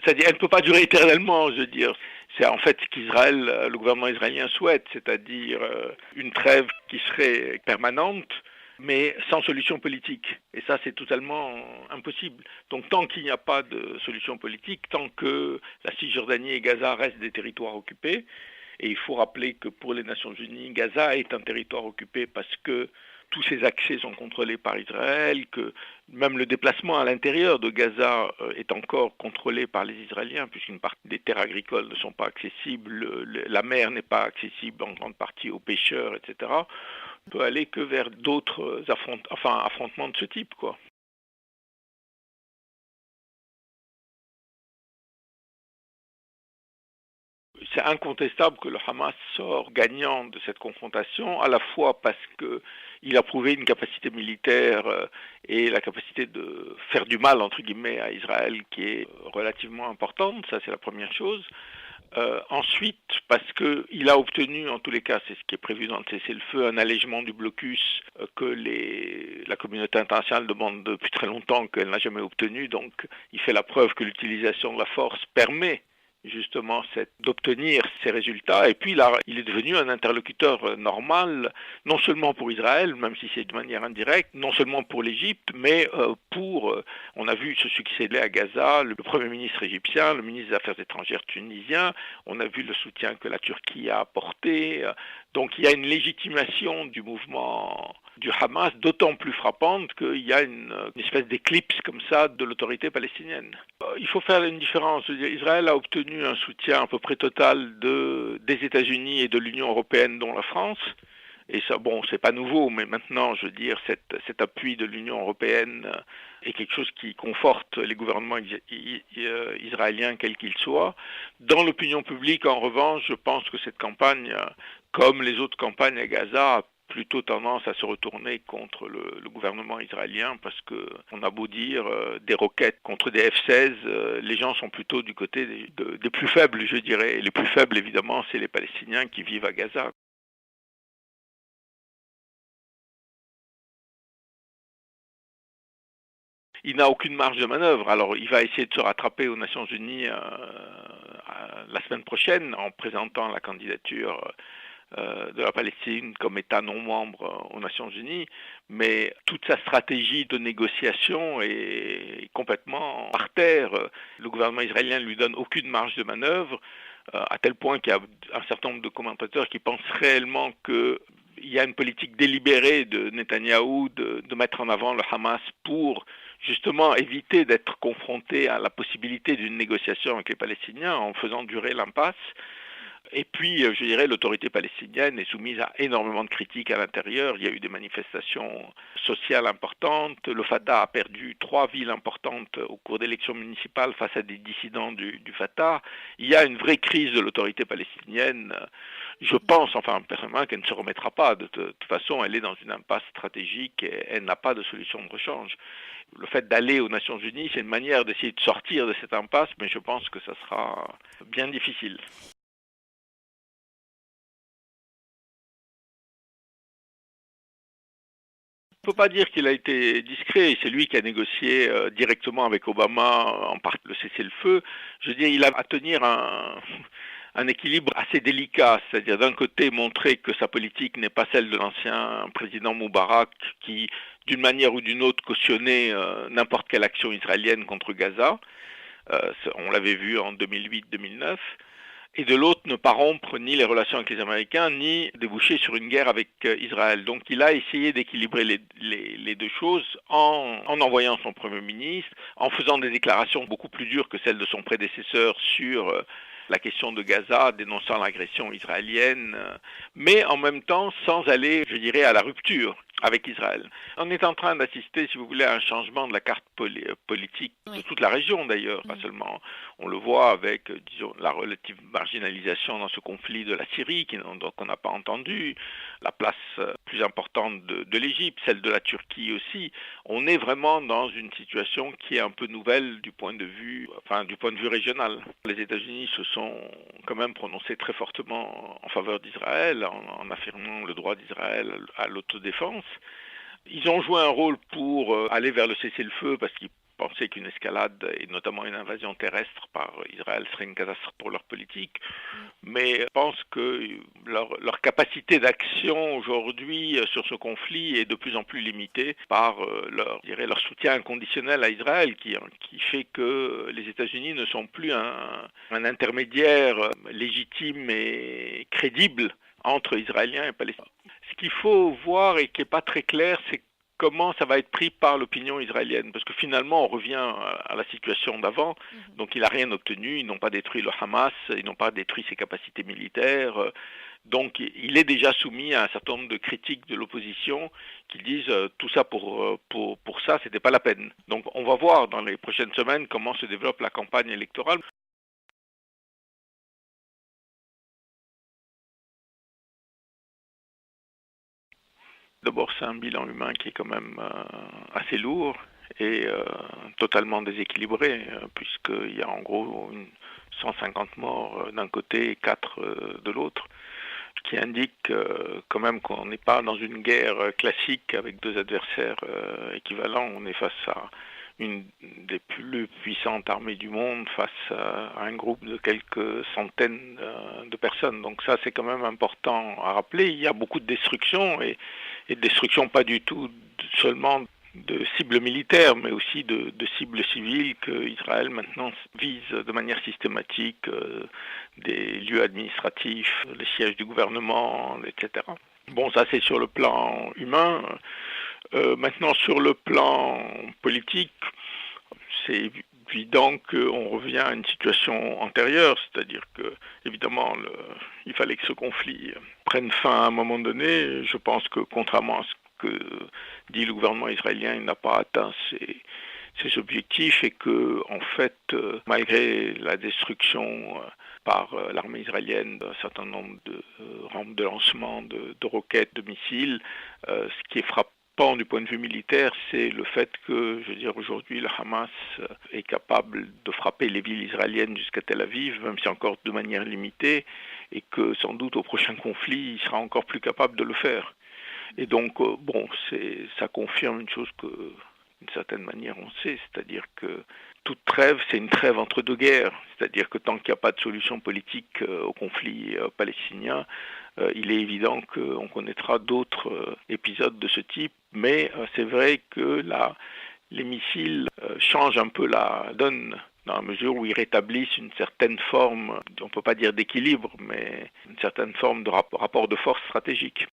C'est-à-dire, elle ne peut pas durer éternellement, je veux dire. C'est en fait ce qu'Israël, le gouvernement israélien souhaite, c'est-à-dire une trêve qui serait permanente, mais sans solution politique. Et ça, c'est totalement impossible. Donc tant qu'il n'y a pas de solution politique, tant que la Cisjordanie et Gaza restent des territoires occupés, et il faut rappeler que pour les Nations Unies, Gaza est un territoire occupé parce que tous ses accès sont contrôlés par Israël, que même le déplacement à l'intérieur de Gaza est encore contrôlé par les Israéliens, puisqu'une partie des terres agricoles ne sont pas accessibles, la mer n'est pas accessible en grande partie aux pêcheurs, etc. On peut aller que vers d'autres affrontements de ce type, quoi. C'est incontestable que le Hamas sort gagnant de cette confrontation, à la fois parce qu'il a prouvé une capacité militaire et la capacité de faire du mal, entre guillemets, à Israël qui est relativement importante, ça c'est la première chose. Ensuite, parce qu'il a obtenu, en tous les cas, c'est ce qui est prévu dans le cessez-le-feu, un allègement du blocus que la communauté internationale demande depuis très longtemps, qu'elle n'a jamais obtenu, donc il fait la preuve que l'utilisation de la force permet justement d'obtenir ces résultats. Et puis là, il est devenu un interlocuteur normal, non seulement pour Israël, même si c'est de manière indirecte, non seulement pour l'Égypte, mais on a vu ce succéder à Gaza, le Premier ministre égyptien, le ministre des Affaires étrangères tunisien, on a vu le soutien que la Turquie a apporté. Donc il y a une légitimation du mouvement du Hamas d'autant plus frappante qu'il y a une espèce d'éclipse comme ça de l'autorité palestinienne. Il faut faire une différence. Israël a obtenu un soutien à peu près total des États-Unis et de l'Union européenne, dont la France. Et ça, bon, c'est pas nouveau, mais maintenant, je veux dire, cet appui de l'Union européenne est quelque chose qui conforte les gouvernements israéliens, quels qu'ils soient. Dans l'opinion publique, en revanche, je pense que cette campagne, comme les autres campagnes à Gaza, a plutôt tendance à se retourner contre le gouvernement israélien parce que on a beau dire des roquettes contre des F-16, les gens sont plutôt du côté des plus faibles, je dirais. Et les plus faibles, évidemment, c'est les Palestiniens qui vivent à Gaza. Il n'a aucune marge de manœuvre. Alors, il va essayer de se rattraper aux Nations Unies la semaine prochaine en présentant la candidature de la Palestine comme État non membre aux Nations Unies, mais toute sa stratégie de négociation est complètement par terre. Le gouvernement israélien ne lui donne aucune marge de manœuvre, à tel point qu'il y a un certain nombre de commentateurs qui pensent réellement qu'il y a une politique délibérée de Netanyahou de mettre en avant le Hamas pour justement éviter d'être confronté à la possibilité d'une négociation avec les Palestiniens en faisant durer l'impasse. Et puis, je dirais, l'autorité palestinienne est soumise à énormément de critiques à l'intérieur. Il y a eu des manifestations sociales importantes. Le Fatah a perdu 3 villes importantes au cours d'élections municipales face à des dissidents du Fatah. Il y a une vraie crise de l'autorité palestinienne. Je pense, enfin, personnellement, qu'elle ne se remettra pas. De toute façon, elle est dans une impasse stratégique et elle n'a pas de solution de rechange. Le fait d'aller aux Nations Unies, c'est une manière d'essayer de sortir de cette impasse, mais je pense que ça sera bien difficile. On ne peut pas dire qu'il a été discret, c'est lui qui a négocié directement avec Obama en part le cessez-le-feu. Je veux dire, il a à tenir un équilibre assez délicat, c'est-à-dire d'un côté montrer que sa politique n'est pas celle de l'ancien président Moubarak qui, d'une manière ou d'une autre, cautionnait n'importe quelle action israélienne contre Gaza. On l'avait vu en 2008-2009. Et de l'autre, ne pas rompre ni les relations avec les Américains, ni déboucher sur une guerre avec Israël. Donc il a essayé d'équilibrer les deux choses en envoyant son Premier ministre, en faisant des déclarations beaucoup plus dures que celles de son prédécesseur sur la question de Gaza, dénonçant l'agression israélienne, mais en même temps sans aller, je dirais, à la rupture avec Israël. On est en train d'assister, si vous voulez, à un changement de la carte politique de toute la région d'ailleurs, pas seulement. On le voit avec, disons, la relative marginalisation dans ce conflit de la Syrie, qu'on n'a pas entendu, la place plus importante de l'Égypte, celle de la Turquie aussi. On est vraiment dans une situation qui est un peu nouvelle du point de vue régional. Les États-Unis se sont quand même prononcés très fortement en faveur d'Israël, en affirmant le droit d'Israël à l'autodéfense. Ils ont joué un rôle pour aller vers le cessez-le-feu parce qu'ils penser qu'une escalade, et notamment une invasion terrestre par Israël, serait une catastrophe pour leur politique. Mais je pense que leur capacité d'action aujourd'hui sur ce conflit est de plus en plus limitée par leur soutien inconditionnel à Israël, qui fait que les États-Unis ne sont plus un intermédiaire légitime et crédible entre Israéliens et Palestiniens. Ce qu'il faut voir et qui n'est pas très clair, c'est comment ça va être pris par l'opinion israélienne. Parce que finalement, on revient à la situation d'avant. Donc il n'a rien obtenu, ils n'ont pas détruit le Hamas, ils n'ont pas détruit ses capacités militaires. Donc il est déjà soumis à un certain nombre de critiques de l'opposition qui disent tout ça pour ça, c'était pas la peine. Donc on va voir dans les prochaines semaines comment se développe la campagne électorale. D'abord, c'est un bilan humain qui est quand même assez lourd et totalement déséquilibré, puisqu'il y a en gros 150 morts d'un côté et 4 de l'autre, ce qui indique quand même qu'on n'est pas dans une guerre classique avec deux adversaires équivalents. On est face à une des plus puissantes armées du monde face à un groupe de quelques centaines de personnes. Donc ça, c'est quand même important à rappeler. Il y a beaucoup de destruction et de destruction pas du tout seulement de cibles militaires, mais aussi de cibles civiles que Israël maintenant vise de manière systématique, des lieux administratifs, les sièges du gouvernement, etc. Bon, ça c'est sur le plan humain. Maintenant, sur le plan politique, c'est évident qu'on revient à une situation antérieure, c'est-à-dire que, évidemment, il fallait que ce conflit prenne fin à un moment donné. Je pense que, contrairement à ce que dit le gouvernement israélien, il n'a pas atteint ses objectifs et que, en fait, malgré la destruction par l'armée israélienne d'un certain nombre de rampes de lancement de roquettes, de missiles, ce qui est frappant du point de vue militaire, c'est le fait que, je veux dire, aujourd'hui, le Hamas est capable de frapper les villes israéliennes jusqu'à Tel Aviv, même si encore de manière limitée, et que sans doute au prochain conflit, il sera encore plus capable de le faire. Et donc, bon, ça confirme une chose que, d'une certaine manière, on sait, c'est-à-dire que toute trêve, c'est une trêve entre deux guerres. C'est-à-dire que tant qu'il n'y a pas de solution politique au conflit palestinien, il est évident qu'on connaîtra d'autres épisodes de ce type. Mais c'est vrai que les missiles changent un peu la donne, dans la mesure où ils rétablissent une certaine forme, on ne peut pas dire d'équilibre, mais une certaine forme de rapport de force stratégique.